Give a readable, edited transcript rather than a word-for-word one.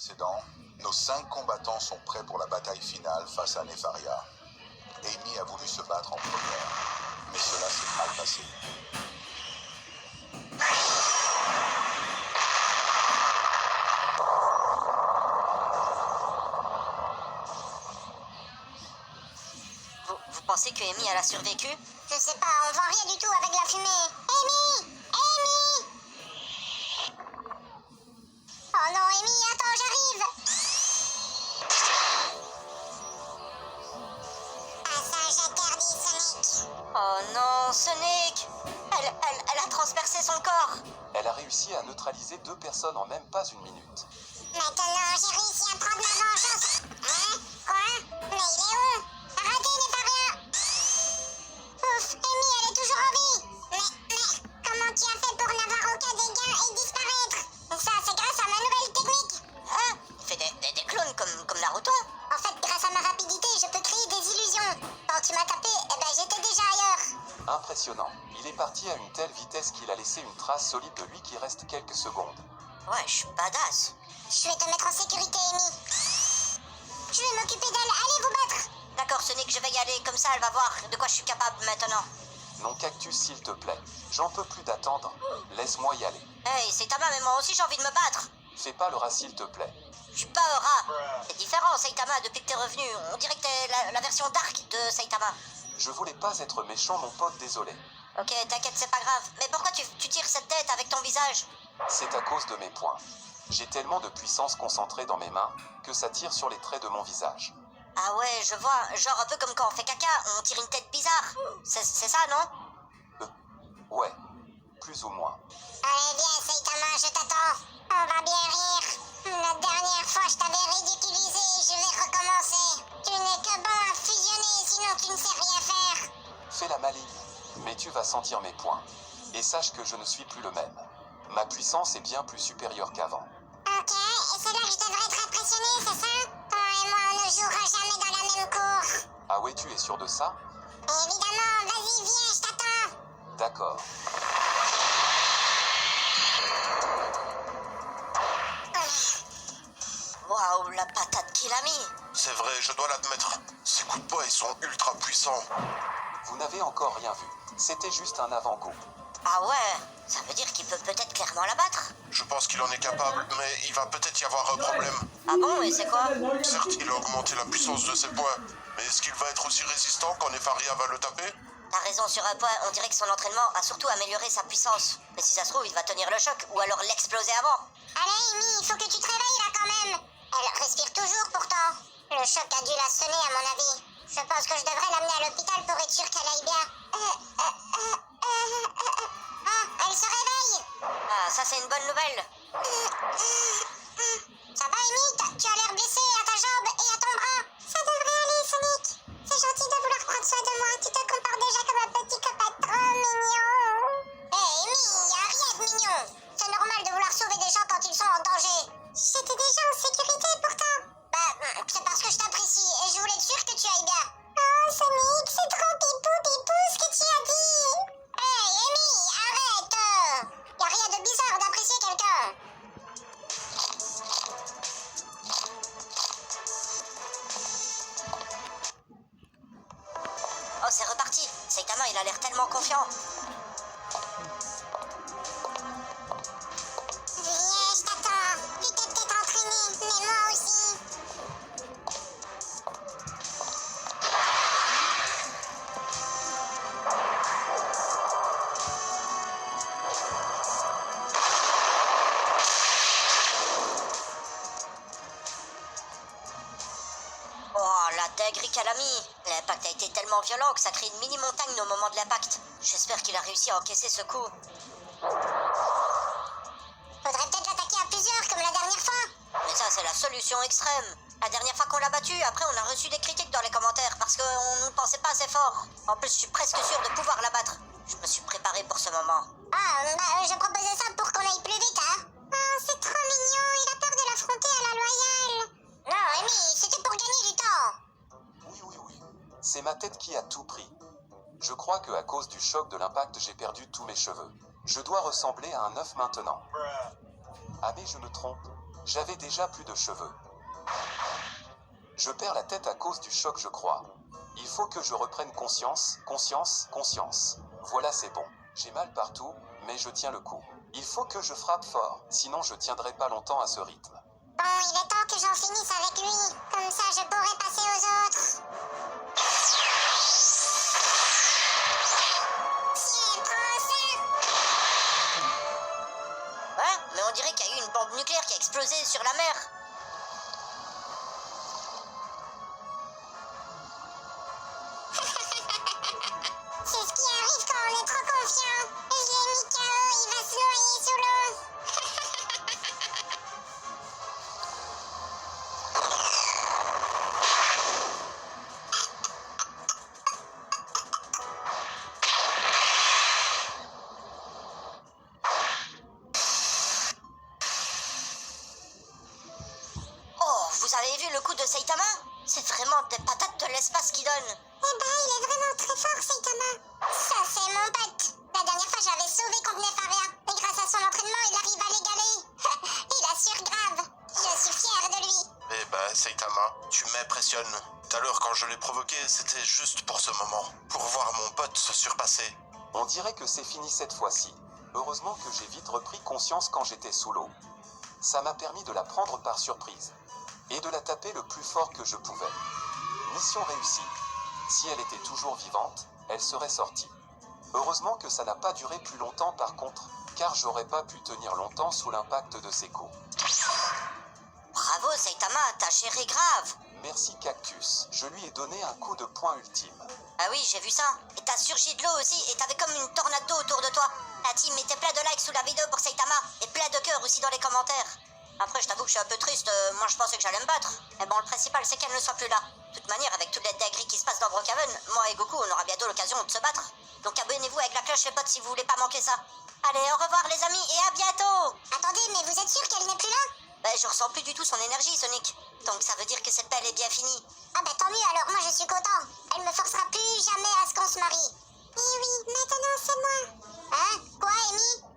précédent, nos 5 combattants sont prêts pour la bataille finale face à Nefaria. Amy a voulu se battre en première, mais cela s'est mal passé. Vous pensez que Amy, elle a survécu? Je sais pas, on voit rien du tout avec la fumée. Amy! Amy! Oh non, Amy, attends, j'arrive! Passage interdit, Sonic. Oh non, Sonic! Elle a transpercé son corps! Elle a réussi à neutraliser 2 personnes en même pas une minute. Maintenant, j'ai réussi à prendre ma vengeance. Hein? Quoi? Mais il est où? Arrêtez, Nefaria! Ouf, Amy, elle est toujours en vie. Mais, comment tu as fait pour n'avoir aucun dégât et disparaître? Ça, c'est grâce à ma nouvelle technique. Ah, il fait des clones comme Naruto? En fait, grâce à ma rapidité, je peux créer des illusions. Quand tu m'as tapé, eh ben, j'étais déjà ailleurs. Impressionnant. Il est parti à une telle vitesse qu'il a laissé une trace solide de lui qui reste quelques secondes. Ouais, je suis badass. Je vais te mettre en sécurité, Amy. Je vais m'occuper d'elle. Allez vous battre. D'accord, Sonic, je vais y aller, comme ça elle va voir de quoi je suis capable maintenant. Non, Cactus, s'il te plaît. J'en peux plus d'attendre. Laisse-moi y aller. Hey, Saitama, mais moi aussi j'ai envie de me battre. Fais pas le rat, s'il te plaît. Je suis pas un rat. C'est différent, Saitama, depuis que t'es revenu. On dirait que t'es la version dark de Saitama. Je voulais pas être méchant, mon pote, désolé. Ok, t'inquiète, c'est pas grave. Mais pourquoi tu tires cette tête avec ton visage? C'est à cause de mes poings. J'ai tellement de puissance concentrée dans mes mains que ça tire sur les traits de mon visage. Ah ouais, je vois. Genre un peu comme quand on fait caca, on tire une tête bizarre. C'est ça, non? Ouais, plus ou moins. Allez, viens, Saitama, je t'attends. On va bien rire. La dernière fois, je t'avais ridiculisé. Je vais recommencer. Tu n'es que bon à fusionner, sinon tu ne sais rien faire. Fais la maligne, mais tu vas sentir mes poings. Et sache que je ne suis plus le même. Ma puissance est bien plus supérieure qu'avant. Ok, et c'est là que je devrais être impressionné, c'est ça? Toi et moi, on ne jouera jamais dans la même cour. Ah ouais, tu es sûr de ça? Évidemment, vas-y, viens, je t'attends. D'accord. Waouh, la patate qu'il a mis. C'est vrai, je dois l'admettre. Ces coups de poing, ils sont ultra puissants. Vous n'avez encore rien vu. C'était juste un avant-goût. Ah ouais, ça veut dire qu'il peut peut-être clairement la battre. Je pense qu'il en est capable, mais il va peut-être y avoir un problème. Ah bon, et c'est quoi? Certes, il a augmenté la puissance de ses poings, mais est-ce qu'il va être aussi résistant quand Nefaria va le taper? T'as raison sur un point, on dirait que son entraînement a surtout amélioré sa puissance. Mais si ça se trouve, il va tenir le choc, ou alors l'exploser avant. Allez, Amy, il faut que tu te réveilles là quand même. Elle respire toujours pourtant. Le choc a dû la sonner à mon avis. Je pense que je devrais l'amener à l'hôpital pour être sûr qu'elle aille bien. Ah, elle se réveille. Ah, ça c'est une bonne nouvelle. Ça va, Amy? Tu as l'air blessée à ta jambe et à ton bras. Ça devrait aller, Sonic. C'est gentil de vouloir prendre soin de moi. Tu te compares déjà comme un petit copain trop mignon. Hé, Amy, y a rien de mignon. C'est normal de vouloir sauver des gens quand ils sont en danger. J'étais déjà en sécurité pourtant. Bah, c'est parce que je t'apprécie et je voulais être sûre que tu ailles bien. Oh, Sonic, c'est trop pipou ce que tu as dit. Hey, Amy, arrête. Y a rien de bizarre d'apprécier quelqu'un. Oh, c'est reparti. Saitama, il a l'air tellement confiant. Viens, je t'attends. Tu t'es peut-être entraîné, mais moi aussi. Oh, la dinguerie qu'elle a mis. L'impact a été tellement violent que ça crée une mini-montagne au moment de l'impact. J'espère qu'il a réussi à encaisser ce coup. Faudrait peut-être l'attaquer à plusieurs, comme la dernière fois. Mais ça, c'est la solution extrême. La dernière fois qu'on l'a battu, après on a reçu des critiques dans les commentaires parce qu'on ne pensait pas assez fort. En plus, je suis presque sûr de pouvoir la battre. Je me suis préparé pour ce moment. Ah, bah, je proposais ça pour qu'on aille plus vite, hein. Oh, c'est trop mignon. Il a peur de l'affronter à la loyale. Non, Amy, c'était pour gagner du temps. Oui. C'est ma tête qui a tout pris. Je crois que à cause du choc de l'impact, j'ai perdu tous mes cheveux. Je dois ressembler à un œuf maintenant. Ah mais je me trompe. J'avais déjà plus de cheveux. Je perds la tête à cause du choc, je crois. Il faut que je reprenne conscience, conscience, conscience. Voilà, c'est bon. J'ai mal partout, mais je tiens le coup. Il faut que je frappe fort, sinon je tiendrai pas longtemps à ce rythme. Bon, il est temps que j'en finisse avec lui. Comme ça, je pourrai passer aux autres. Tiens, prends ça. Ouais, mais on dirait qu'il y a eu une bombe nucléaire qui a explosé sur la mer. C'est ce qui arrive quand on est trop confiant. Je l'ai mis KO, il va se noyer sous l'eau. Oh, vous avez vu le coup de Saitama? C'est vraiment des patates de l'espace qui donne. Eh ben, il est vraiment très fort, Saitama. Ça, c'est mon pote. La dernière fois, j'avais sauvé contre Nefaria. Et grâce à son entraînement, il arrive à l'égaler. Il assure grave. Je suis fière de lui. Eh ben, Saitama, tu m'impressionnes. Tout à l'heure, quand je l'ai provoqué, c'était juste pour ce moment. Pour voir mon pote se surpasser. On dirait que c'est fini cette fois-ci. Heureusement que j'ai vite repris conscience quand j'étais sous l'eau. Ça m'a permis de la prendre par surprise. Et de la taper le plus fort que je pouvais. Mission réussie. Si elle était toujours vivante, elle serait sortie. Heureusement que ça n'a pas duré plus longtemps par contre, car j'aurais pas pu tenir longtemps sous l'impact de ses coups. Bravo Saitama, t'as géré grave. Merci Cactus, je lui ai donné un coup de poing ultime. Ah oui, j'ai vu ça. Et t'as surgi de l'eau aussi, et t'avais comme une tornade d'eau autour de toi. La team mettait plein de likes sous la vidéo pour Saitama, et plein de cœurs aussi dans les commentaires. Après, je t'avoue que je suis un peu triste, moi je pensais que j'allais me battre. Mais bon, le principal c'est qu'elle ne soit plus là. De toute manière, avec toutes les dingueries qui se passent dans Brookhaven, moi et Goku, on aura bientôt l'occasion de se battre. Donc abonnez-vous avec la cloche les potes si vous voulez pas manquer ça. Allez, au revoir les amis, et à bientôt. Attendez, mais vous êtes sûr qu'elle n'est plus là? Ben, je ressens plus du tout son énergie, Sonic. Donc ça veut dire que cette belle est bien finie. Ah bah tant mieux, alors moi je suis content. Elle me forcera plus jamais à ce qu'on se marie. Eh oui, maintenant c'est moi. Hein? Quoi, Amy?